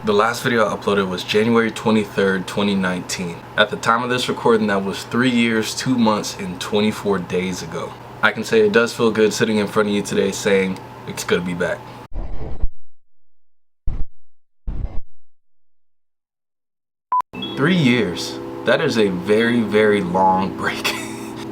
The last video I uploaded was January 23rd, 2019. At the time of this recording, that was 3 years, 2 months, and 24 days ago. I can say it does feel good sitting in front of you today saying it's good to be back. Three years. That is a very, very long break.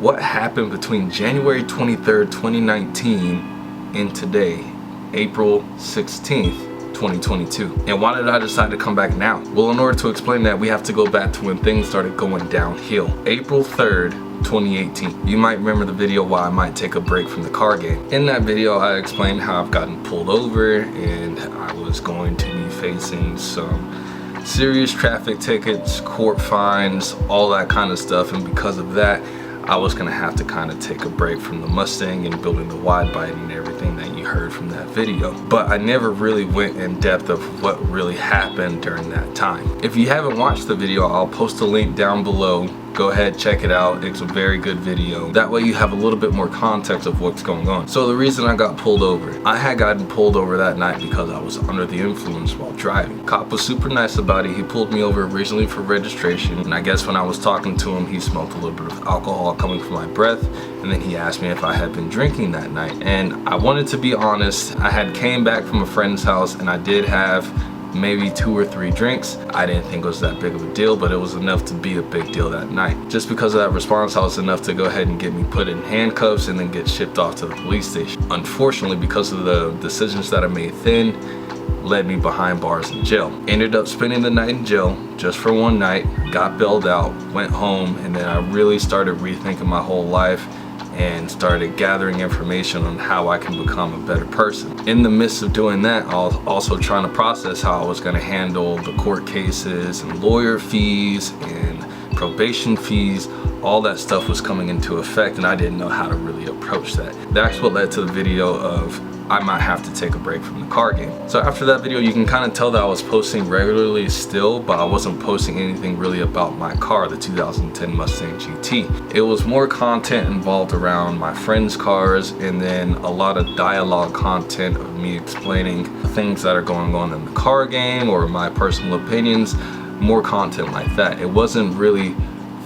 What happened between January 23rd, 2019 and today, April 16th? 2022. And why did I decide to come back now? Well, in order to explain that, we have to go back to when things started going downhill. April 3rd, 2018. You might remember the video why I might take a break from the car game. In that video, I explained how I've gotten pulled over and I was going to be facing some serious traffic tickets, court fines, all that kind of stuff. And because of that, I was gonna have to kind of take a break from the Mustang and building the wide body and everything that you heard from that video. But I never really went in depth of what really happened during that time. If you haven't watched the video, I'll post a link down below. Go ahead, check it out. It's a very good video. That way you have a little bit more context of what's going on. So the reason I got pulled over, I had gotten pulled over that night because I was under the influence while driving. Cop was super nice about it. He pulled me over originally for registration, and I guess when I was talking to him, he smelled a little bit of alcohol coming from my breath, and then he asked me if I had been drinking that night. And I wanted to be honest, I had came back from a friend's house and I did have maybe 2 or 3 drinks. I didn't think it was that big of a deal, but it was enough to be a big deal that night. Just because of that response, I was enough to go ahead and get me put in handcuffs and then get shipped off to the police station. Unfortunately, because of the decisions that I made then, led me behind bars in jail. Ended up spending the night in jail just for one night, got bailed out, went home, and then I really started rethinking my whole life and started gathering information on how I can become a better person. In the midst of doing that, I was also trying to process how I was going to handle the court cases and lawyer fees and probation fees. All that stuff was coming into effect and I didn't know how to really approach that. That's what led to the video of I might have to take a break from the car game. So after that video, you can kind of tell that I was posting regularly still, but I wasn't posting anything really about my car, the 2010 Mustang GT. It was more content involved around my friends' cars and then a lot of dialogue content of me explaining things that are going on in the car game or my personal opinions, more content like that. It wasn't really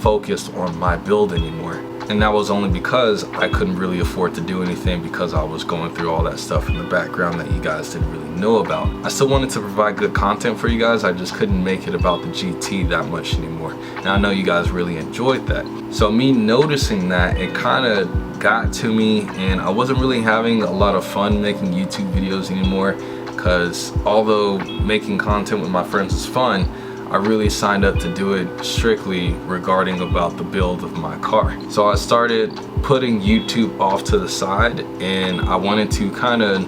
focused on my build anymore. And that was only because I couldn't really afford to do anything because I was going through all that stuff in the background that you guys didn't really know about. I still wanted to provide good content for you guys, I just couldn't make it about the GT that much anymore. And I know you guys really enjoyed that. So me noticing that, it kind of got to me and I wasn't really having a lot of fun making YouTube videos anymore because although making content with my friends is fun, I really signed up to do it strictly regarding about the build of my car. So I started putting YouTube off to the side and I wanted to kind of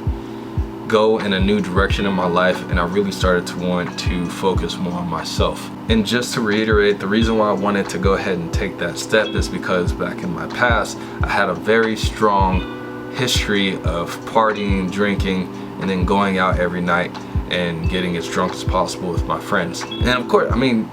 go in a new direction in my life and I really started to want to focus more on myself. And just to reiterate, the reason why I wanted to go ahead and take that step is because back in my past, I had a very strong history of partying, drinking, and then going out every night and getting as drunk as possible with my friends. And of course, I mean,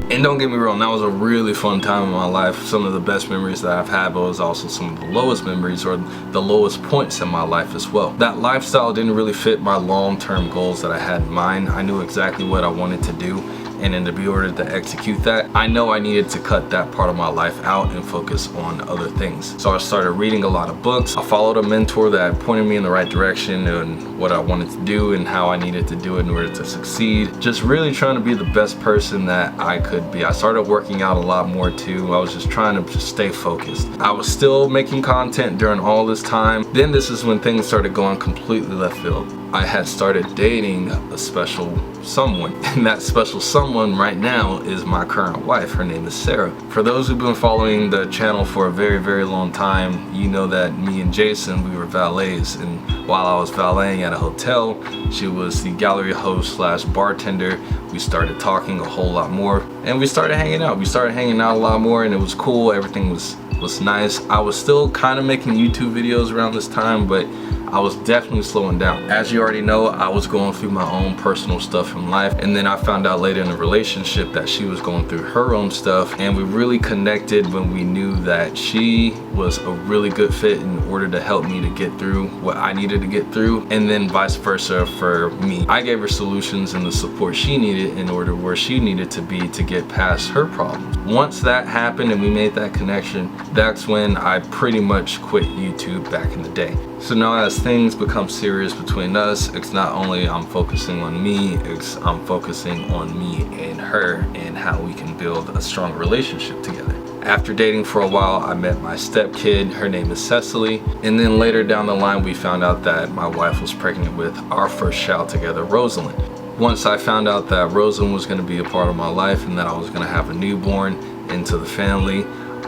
and don't get me wrong, that was a really fun time in my life. Some of the best memories that I've had, but it was also some of the lowest memories or the lowest points in my life as well. That lifestyle didn't really fit my long-term goals that I had in mind. I knew exactly what I wanted to do, and then to be ordered to execute that, I know I needed to cut that part of my life out and focus on other things. So I started reading a lot of books. I followed a mentor that pointed me in the right direction and what I wanted to do and how I needed to do it in order to succeed. Just really trying to be the best person that I could be. I started working out a lot more too. I was just trying to just stay focused. I was still making content during all this time. Then this is when things started going completely left field. I had started dating a special someone, and that special someone right now is my current wife. Her name is Sarah. For those who've been following the channel for a very, very long time, you know that me and Jason, we were valets, and while I was valeting at a hotel, she was the gallery host slash bartender. We started talking a whole lot more, and we started hanging out. We started hanging out a lot more, and it was cool. Everything was nice. I was still kind of making YouTube videos around this time, but I was definitely slowing down. As you already know, I was going through my own personal stuff in life, and then I found out later in the relationship that she was going through her own stuff, and we really connected when we knew that she was a really good fit in order to help me to get through what I needed to get through, and then vice versa for me. I gave her solutions and the support she needed in order where she needed to be to get past her problems. Once that happened and we made that connection, that's when I pretty much quit YouTube back in the day. So now as things become serious between us, it's not only I'm focusing on me, I'm focusing on me and her and how we can build a strong relationship together. After dating for a while, I met my stepkid. Her name is Cecily. And then later down the line, we found out that my wife was pregnant with our first child together, Rosalind. Once I found out that Rosalind was going to be a part of my life and that I was going to have a newborn into the family,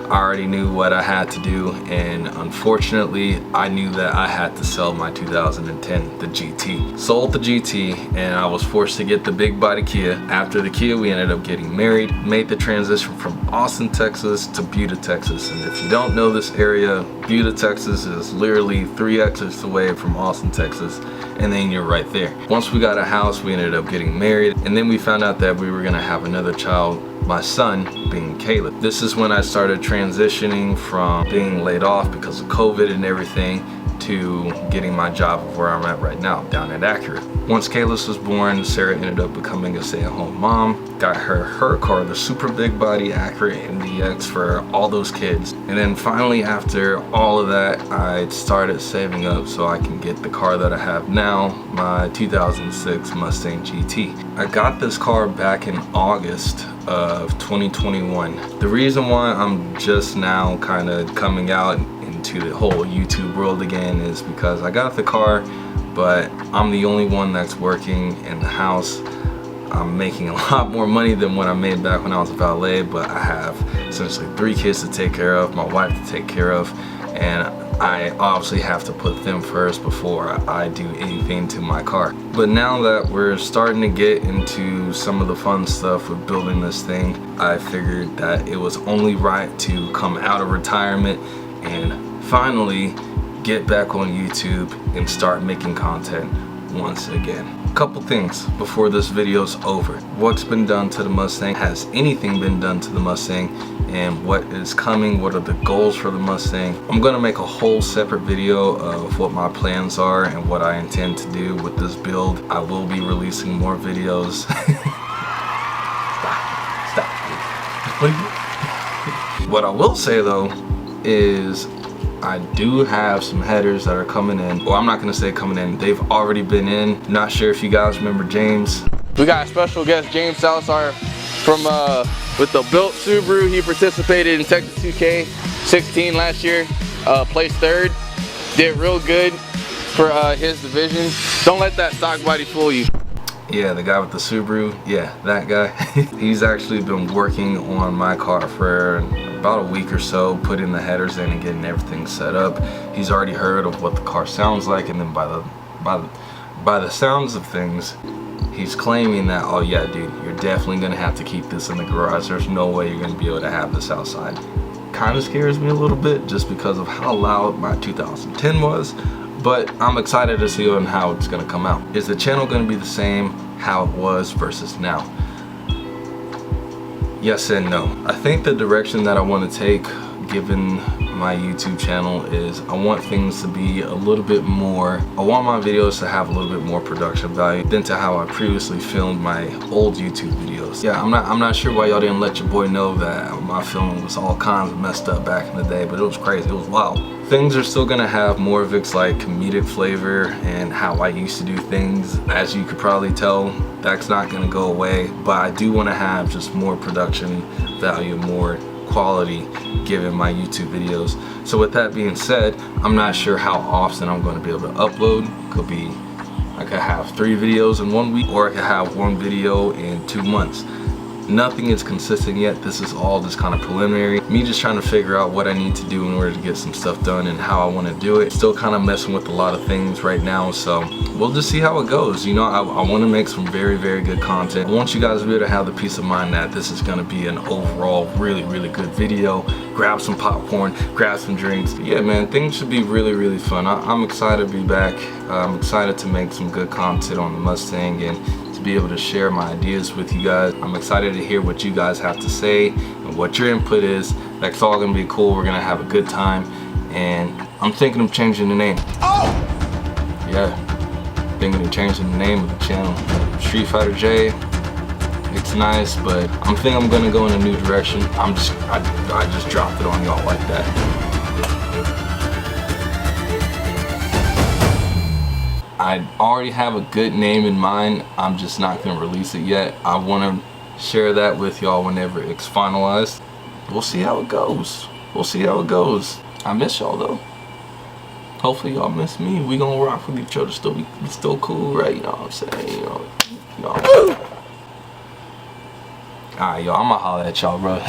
I already knew what I had to do, and unfortunately I knew that I had to sell my 2010, the GT. Sold the GT and I was forced to get the big body Kia. After the Kia, we ended up getting married, made the transition from Austin, Texas to Buda, Texas. And if you don't know this area, Buda, Texas is literally 3 exits away from Austin, Texas, and then you're right there. Once we got a house, we ended up getting married, and then we found out that we were gonna have another child, my son being Caleb. This is when I started transitioning from being laid off because of COVID and everything to getting my job of where I'm at right now, down at Accurate. Once Caleb was born, Sarah ended up becoming a stay-at-home mom, got her car, the super big body Accurate MDX for all those kids. And then finally, after all of that, I started saving up so I can get the car that I have now, my 2006 Mustang GT. I got this car back in August of 2021. The reason why I'm just now kind of coming out into the whole YouTube world again is because I got the car, but I'm the only one that's working in the house. I'm making a lot more money than what I made back when I was a valet, but I have essentially 3 kids to take care of, my wife to take care of, and I obviously have to put them first before I do anything to my car. But now that we're starting to get into some of the fun stuff with building this thing, I figured that it was only right to come out of retirement and finally get back on YouTube and start making content once again. A couple things before this video's over. What's been done to the Mustang? Has anything been done to the Mustang? And what is coming? What are the goals for the Mustang? I'm gonna make a whole separate video of what my plans are and what I intend to do with this build. I will be releasing more videos. Stop. What I will say though is I do have some headers that are coming in. Well, I'm not gonna say coming in, they've already been in. Not sure if you guys remember James. We got a special guest, James Salazar from with the built Subaru. He participated in Texas 2K16 last year, placed 3rd, did real good for his division. Don't let that stock body fool you. Yeah, the guy with the Subaru, yeah, that guy. He's actually been working on my car for about a week or so, putting the headers in and getting everything set up. He's already heard of what the car sounds like, and then by the sounds of things, he's claiming that, oh yeah dude, you're definitely gonna have to keep this in the garage. There's no way you're gonna be able to have this outside. Kind of scares me a little bit just because of how loud my 2010 was, but I'm excited to see on how it's gonna come out. Is the channel gonna be the same how it was versus now? Yes and no. I think the direction that I want to take, given my YouTube channel, is I want things to be a little bit more, I want my videos to have a little bit more production value than to how I previously filmed my old YouTube videos. Yeah, I'm not sure why y'all didn't let your boy know that my filming was all kinds of messed up back in the day, but it was crazy, it was wild. Things are still gonna have more of its like comedic flavor and how I used to do things. As you could probably tell, that's not gonna go away, but I do wanna have just more production value, more quality given my YouTube videos. So with that being said, I'm not sure how often I'm gonna be able to upload. Could be, I could have 3 videos in 1 week, or I could have 1 video in 2 months. Nothing is consistent yet. This is all just kind of preliminary. Me just trying to figure out what I need to do in order to get some stuff done and how I want to do it. Still kind of messing with a lot of things right now, so we'll just see how it goes. You know, I want to make some very, very good content. I want you guys to be able to have the peace of mind that this is going to be an overall really, really good video. Grab some popcorn, grab some drinks. Yeah, man, things should be really, really fun. I'm excited to be back. I'm excited to make some good content on the Mustang and to be able to share my ideas with you guys. I'm excited to hear what you guys have to say and what your input is. That's all gonna be cool. We're gonna have a good time, and I'm thinking of changing the name. Oh! Yeah, thinking of changing the name of the channel. Street Fighter J. It's nice, but I'm thinking I'm gonna go in a new direction. I just dropped it on y'all like that. I already have a good name in mind. I'm just not gonna release it yet. I wanna share that with y'all whenever it's finalized. We'll see how it goes. We'll see how it goes. I miss y'all though. Hopefully y'all miss me. We gonna rock with each other. Still be still cool, right? You know what I'm saying? You know. Alright, y'all. I'ma holler at y'all, bro.